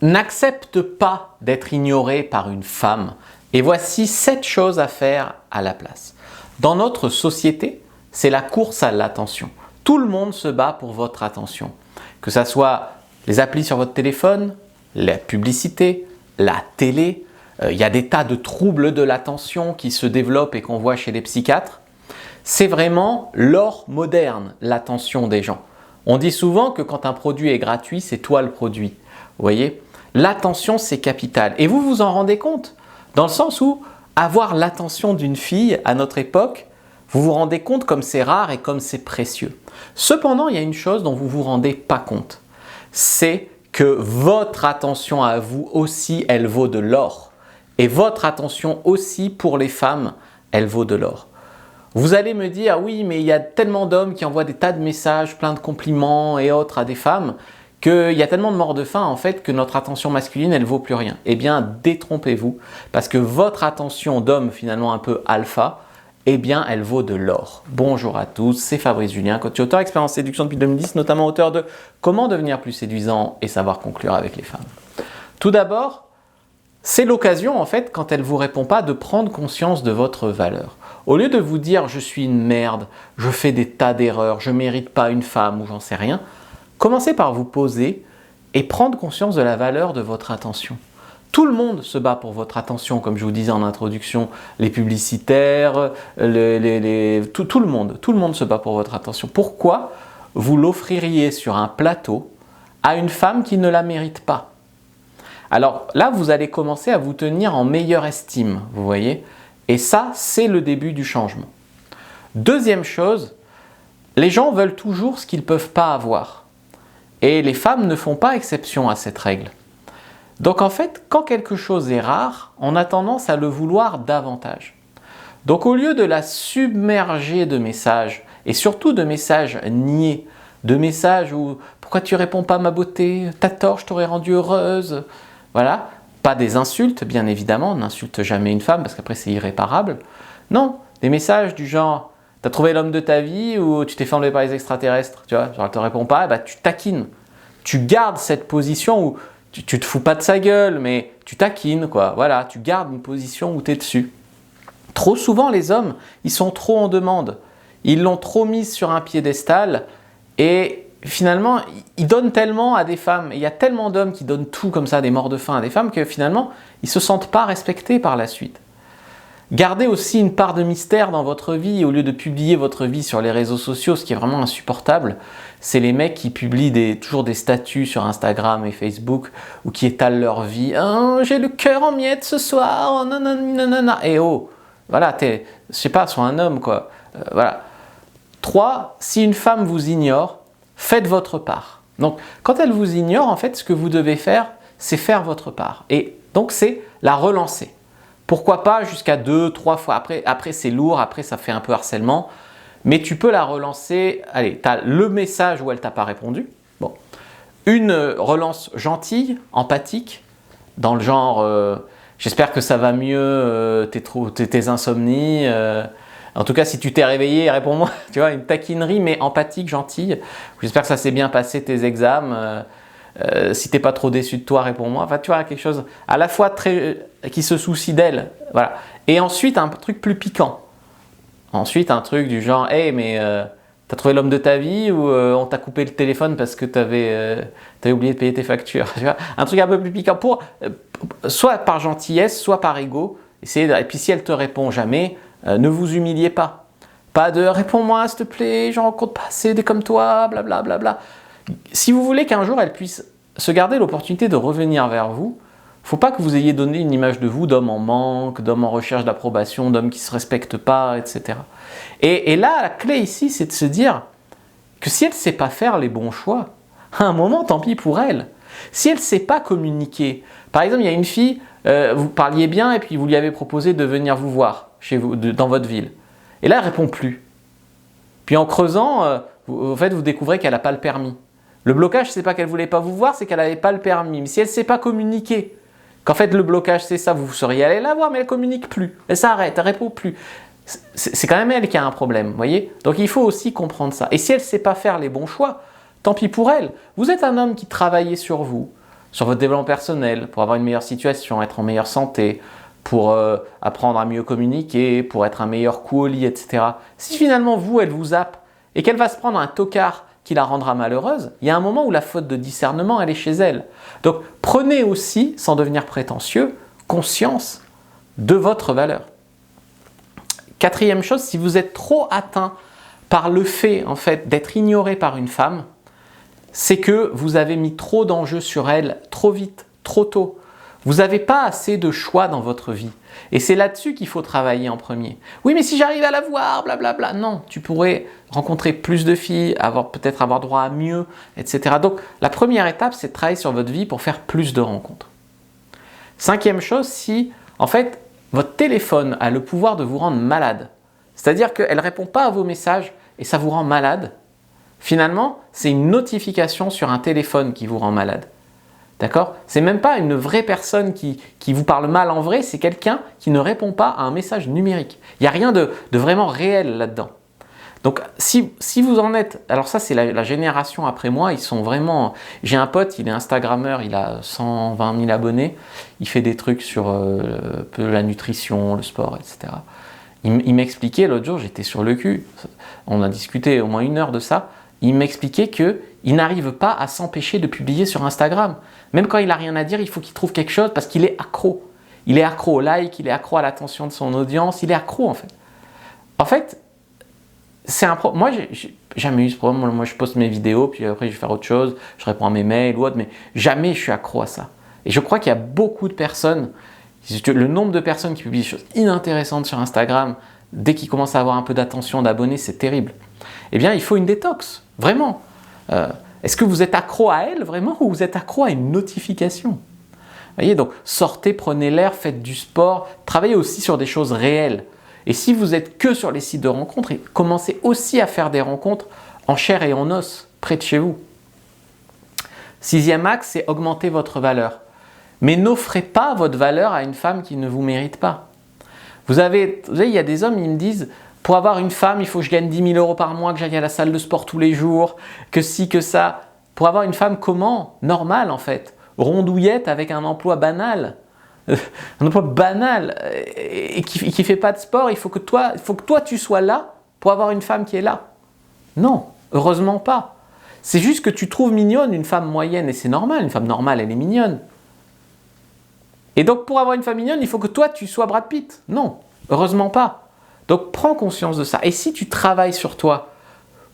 n'accepte pas d'être ignoré par une femme. Et voici 7 choses à faire à la place. Dans notre société, c'est la course à l'attention. Tout le monde se bat pour votre attention. Que ce soit les applis sur votre téléphone, la publicité, la télé. Il y a des tas de troubles de l'attention qui se développent et qu'on voit chez les psychiatres. C'est vraiment l'or moderne, l'attention des gens. On dit souvent que quand un produit est gratuit, c'est toi le produit. Vous voyez ? L'attention, c'est capital. Et vous vous en rendez compte ? Dans le sens où avoir l'attention d'une fille à notre époque, vous vous rendez compte comme c'est rare et comme c'est précieux. Cependant, il y a une chose dont vous ne vous rendez pas compte. C'est que votre attention à vous aussi, elle vaut de l'or. Et votre attention aussi pour les femmes, elle vaut de l'or. Vous allez me dire, oui, mais il y a tellement d'hommes qui envoient des tas de messages, plein de compliments et autres à des femmes, qu'il y a tellement de morts de faim en fait que notre attention masculine, elle ne vaut plus rien. Eh bien, détrompez-vous, parce que votre attention d'homme finalement un peu alpha, eh bien, elle vaut de l'or. Bonjour à tous, c'est Fabrice Julien, coach et auteur, expérience séduction depuis 2010, notamment auteur de Comment devenir plus séduisant et savoir conclure avec les femmes. Tout d'abord, c'est l'occasion en fait, quand elle ne vous répond pas, de prendre conscience de votre valeur. Au lieu de vous dire « je suis une merde, je fais des tas d'erreurs, je ne mérite pas une femme » ou j'en sais rien, commencez par vous poser et prendre conscience de la valeur de votre attention. Tout le monde se bat pour votre attention, comme je vous disais en introduction, les publicitaires, tout le monde se bat pour votre attention. Pourquoi vous l'offririez sur un plateau à une femme qui ne la mérite pas? Alors là, vous allez commencer à vous tenir en meilleure estime, vous voyez? Et ça, c'est le début du changement. Deuxième chose, les gens veulent toujours ce qu'ils ne peuvent pas avoir. Et les femmes ne font pas exception à cette règle. Donc en fait, quand quelque chose est rare, on a tendance à le vouloir davantage. Donc au lieu de la submerger de messages, et surtout de messages niais, de messages où « pourquoi tu réponds pas à ma beauté ? T'as tort, je t'aurais rendue heureuse », voilà, pas des insultes, bien évidemment, on n'insulte jamais une femme parce qu'après c'est irréparable. Non, des messages du genre « t'as trouvé l'homme de ta vie » ou « tu t'es fait enlever par les extraterrestres », tu vois, genre elle te répond pas, bah, tu taquines. Tu gardes cette position où tu te fous pas de sa gueule, mais tu taquines, quoi. Voilà, tu gardes une position où tu es dessus. Trop souvent, les hommes, ils sont trop en demande. Ils l'ont trop mise sur un piédestal et finalement, ils donnent tellement à des femmes. Et il y a tellement d'hommes qui donnent tout comme ça, des morts de faim à des femmes, que finalement, ils ne se sentent pas respectés par la suite. Gardez aussi une part de mystère dans votre vie. Au lieu de publier votre vie sur les réseaux sociaux, ce qui est vraiment insupportable, c'est les mecs qui publient toujours des statuts sur Instagram et Facebook ou qui étalent leur vie. Oh, j'ai le cœur en miettes ce soir, oh, nanana. Et oh, voilà, je sais pas, sois un homme quoi. Voilà. 3. Si une femme vous ignore, faites votre part. Donc, quand elle vous ignore, en fait, ce que vous devez faire, c'est faire votre part. Et donc, c'est la relancer. Pourquoi pas jusqu'à 2-3 fois. Après c'est lourd, après ça fait un peu harcèlement. Mais tu peux la relancer. Allez, tu as le message où elle ne t'a pas répondu. Bon. Une relance gentille, empathique, dans le genre j'espère que ça va mieux, tes insomnies. En tout cas, si tu t'es réveillé, réponds-moi. Tu vois, une taquinerie, mais empathique, gentille. J'espère que ça s'est bien passé tes examens. Si t'es pas trop déçu de toi, réponds-moi. Enfin, tu vois, quelque chose à la fois qui se soucie d'elle. Voilà. Et ensuite, un truc plus piquant. Ensuite, un truc du genre, hey, mais t'as trouvé l'homme de ta vie ou on t'a coupé le téléphone parce que t'avais oublié de payer tes factures. Tu vois, un truc un peu plus piquant soit par gentillesse, soit par ego. Et puis si elle te répond jamais, ne vous humiliez pas. Pas de réponds-moi s'il te plaît, j'en rencontre pas assez des comme toi, blablabla. Bla, bla. Si vous voulez qu'un jour elle puisse se garder l'opportunité de revenir vers vous, il ne faut pas que vous ayez donné une image de vous d'homme en manque, d'homme en recherche d'approbation, d'homme qui ne se respecte pas, etc. Et là, la clé ici, c'est de se dire que si elle ne sait pas faire les bons choix, à un moment, tant pis pour elle. Si elle ne sait pas communiquer, par exemple, il y a une fille, vous parliez bien et puis vous lui avez proposé de venir vous voir chez vous, dans votre ville. Et là, elle ne répond plus. Puis en creusant, en fait, vous découvrez qu'elle n'a pas le permis. Le blocage, c'est pas qu'elle voulait pas vous voir, c'est qu'elle n'avait pas le permis. Mais si elle ne sait pas communiquer, qu'en fait le blocage c'est ça, vous seriez allé la voir, mais elle communique plus, elle s'arrête, elle répond plus. C'est quand même elle qui a un problème, vous voyez. Donc il faut aussi comprendre ça. Et si elle ne sait pas faire les bons choix, tant pis pour elle. Vous êtes un homme qui travaillait sur vous, sur votre développement personnel, pour avoir une meilleure situation, être en meilleure santé, pour apprendre à mieux communiquer, pour être un meilleur coup au lit, etc. Si finalement vous, elle vous zappe et qu'elle va se prendre un tocard qui la rendra malheureuse, il y a un moment où la faute de discernement, elle est chez elle. Donc prenez aussi, sans devenir prétentieux, conscience de votre valeur. Quatrième chose, si vous êtes trop atteint par le fait en fait d'être ignoré par une femme, c'est que vous avez mis trop d'enjeux sur elle trop vite, trop tôt. Vous n'avez pas assez de choix dans votre vie. Et c'est là-dessus qu'il faut travailler en premier. Oui, mais si j'arrive à la voir, blablabla. Non, tu pourrais rencontrer plus de filles, peut-être avoir droit à mieux, etc. Donc, la première étape, c'est de travailler sur votre vie pour faire plus de rencontres. Cinquième chose, si, en fait, votre téléphone a le pouvoir de vous rendre malade, c'est-à-dire qu'elle ne répond pas à vos messages et ça vous rend malade, finalement, c'est une notification sur un téléphone qui vous rend malade. D'accord ? C'est même pas une vraie personne qui vous parle mal en vrai, c'est quelqu'un qui ne répond pas à un message numérique. Il n'y a rien de vraiment réel là-dedans. Donc si vous en êtes, alors ça c'est la génération après moi, ils sont vraiment... J'ai un pote, il est Instagrammeur, il a 120 000 abonnés, il fait des trucs sur la nutrition, le sport, etc. Il m'expliquait l'autre jour, j'étais sur le cul, on a discuté au moins 1 heure de ça, il m'expliquait qu'il n'arrive pas à s'empêcher de publier sur Instagram. Même quand il n'a rien à dire, il faut qu'il trouve quelque chose parce qu'il est accro. Il est accro au like, il est accro à l'attention de son audience, il est accro en fait. En fait, c'est un problème. Moi, j'ai jamais eu ce problème. Moi, je poste mes vidéos, puis après, je vais faire autre chose, je réponds à mes mails ou autre, mais jamais je suis accro à ça. Et je crois qu'il y a beaucoup de personnes, le nombre de personnes qui publient des choses inintéressantes sur Instagram, dès qu'ils commencent à avoir un peu d'attention, d'abonnés, c'est terrible. Eh bien, il faut une détox, vraiment. Est-ce que vous êtes accro à elle, vraiment, ou vous êtes accro à une notification ? Vous voyez, donc sortez, prenez l'air, faites du sport, travaillez aussi sur des choses réelles. Et si vous êtes que sur les sites de rencontres, commencez aussi à faire des rencontres en chair et en os, près de chez vous. 6e axe, c'est augmenter votre valeur. Mais n'offrez pas votre valeur à une femme qui ne vous mérite pas. Vous savez, il y a des hommes, ils me disent, pour avoir une femme, il faut que je gagne 10 000 € par mois, que j'aille à la salle de sport tous les jours, que ci, que ça. Pour avoir une femme comment ? Normale en fait. Rondouillette avec un emploi banal. Un emploi banal et qui ne fait pas de sport, il faut que toi tu sois là pour avoir une femme qui est là. Non, heureusement pas. C'est juste que tu trouves mignonne une femme moyenne et c'est normal, une femme normale elle est mignonne. Et donc pour avoir une femme mignonne, il faut que toi tu sois Brad Pitt. Non, heureusement pas. Donc prends conscience de ça. Et si tu travailles sur toi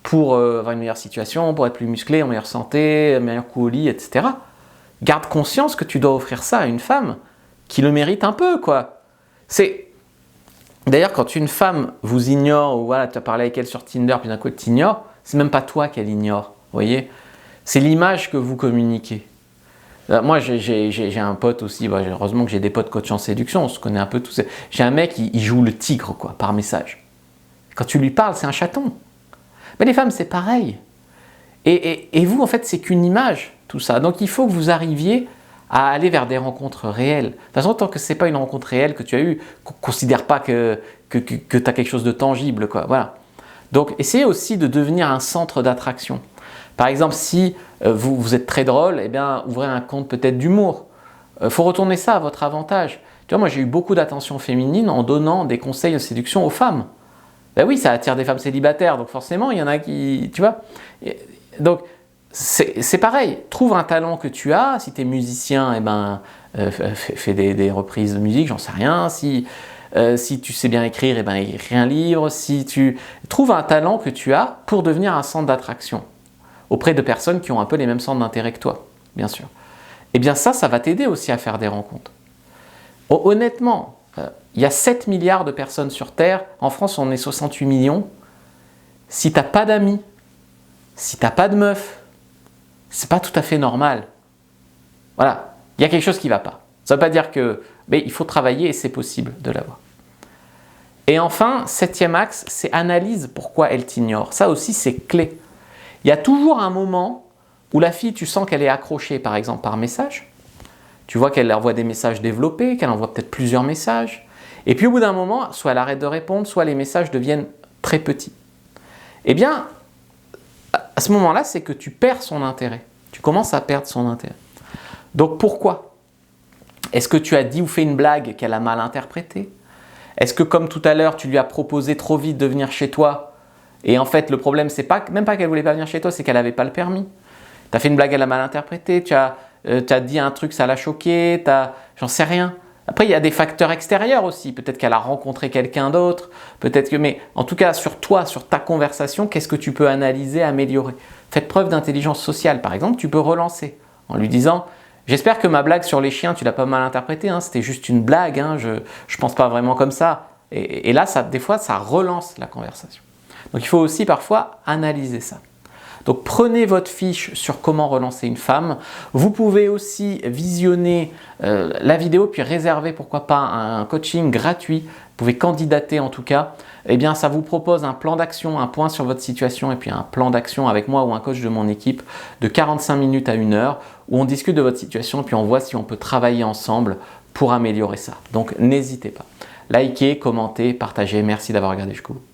pour avoir une meilleure situation, pour être plus musclé, en meilleure santé, un meilleur coup au lit, etc., garde conscience que tu dois offrir ça à une femme qui le mérite un peu, quoi. D'ailleurs, quand une femme vous ignore, ou voilà, tu as parlé avec elle sur Tinder, puis d'un coup elle t'ignore, c'est même pas toi qu'elle ignore, vous voyez. C'est l'image que vous communiquez. Moi, j'ai un pote aussi, heureusement que j'ai des potes coach en séduction, on se connaît un peu tous. J'ai un mec, il joue le tigre, quoi, par message. Quand tu lui parles, c'est un chaton. Mais les femmes, c'est pareil. Et vous, en fait, c'est qu'une image, tout ça. Donc, il faut que vous arriviez à aller vers des rencontres réelles. De toute façon, tant que ce n'est pas une rencontre réelle que tu as eue, considère pas que tu as quelque chose de tangible, quoi. Voilà. Donc, essayez aussi de devenir un centre d'attraction. Par exemple, si vous êtes très drôle, eh bien, ouvrez un compte peut-être d'humour. Faut retourner ça à votre avantage. Tu vois, moi, j'ai eu beaucoup d'attention féminine en donnant des conseils de séduction aux femmes. Ben oui, ça attire des femmes célibataires, donc forcément, il y en a qui... Tu vois. Donc, c'est pareil. Trouve un talent que tu as. Si tu es musicien, eh ben, fais des reprises de musique, j'en sais rien. Si tu sais bien écrire, eh ben, écris un livre. Si tu trouves un talent que tu as pour devenir un centre d'attraction auprès de personnes qui ont un peu les mêmes centres d'intérêt que toi, bien sûr. Eh bien ça va t'aider aussi à faire des rencontres. Honnêtement, il y a 7 milliards de personnes sur Terre. En France, on est 68 millions. Si tu n'as pas d'amis, si tu n'as pas de meuf, c'est pas tout à fait normal. Voilà, il y a quelque chose qui ne va pas. Ça ne veut pas dire que... Mais il faut travailler et c'est possible de l'avoir. Et enfin, 7e axe, c'est analyse pourquoi elle t'ignore. Ça aussi, c'est clé. Il y a toujours un moment où la fille, tu sens qu'elle est accrochée, par exemple, par message. Tu vois qu'elle envoie des messages développés, qu'elle envoie peut-être plusieurs messages. Et puis au bout d'un moment, soit elle arrête de répondre, soit les messages deviennent très petits. Eh bien, à ce moment-là, c'est que tu perds son intérêt. Tu commences à perdre son intérêt. Donc pourquoi? Est-ce que tu as dit ou fait une blague qu'elle a mal interprétée? Est-ce que comme tout à l'heure, tu lui as proposé trop vite de venir chez toi et en fait le problème c'est même pas qu'elle voulait pas venir chez toi, c'est qu'elle n'avait pas le permis. Tu as fait une blague, elle a mal interprété, tu as dit un truc, ça l'a choqué, j'en sais rien. Après, il y a des facteurs extérieurs aussi. Peut-être qu'elle a rencontré quelqu'un d'autre, mais en tout cas, sur toi, sur ta conversation, qu'est-ce que tu peux analyser, améliorer? Faites preuve d'intelligence sociale. Par exemple, tu peux relancer en lui disant « J'espère que ma blague sur les chiens, tu l'as pas mal interprétée, hein, c'était juste une blague, hein, je pense pas vraiment comme ça. » Et là, des fois, ça relance la conversation. Donc, il faut aussi parfois analyser ça. Donc prenez votre fiche sur comment relancer une femme. Vous pouvez aussi visionner la vidéo puis réserver pourquoi pas un coaching gratuit. Vous pouvez candidater en tout cas. Eh bien ça vous propose un plan d'action, un point sur votre situation et puis un plan d'action avec moi ou un coach de mon équipe de 45 minutes à 1 heure où on discute de votre situation et puis on voit si on peut travailler ensemble pour améliorer ça. Donc n'hésitez pas. Likez, commentez, partagez. Merci d'avoir regardé jusqu'au bout.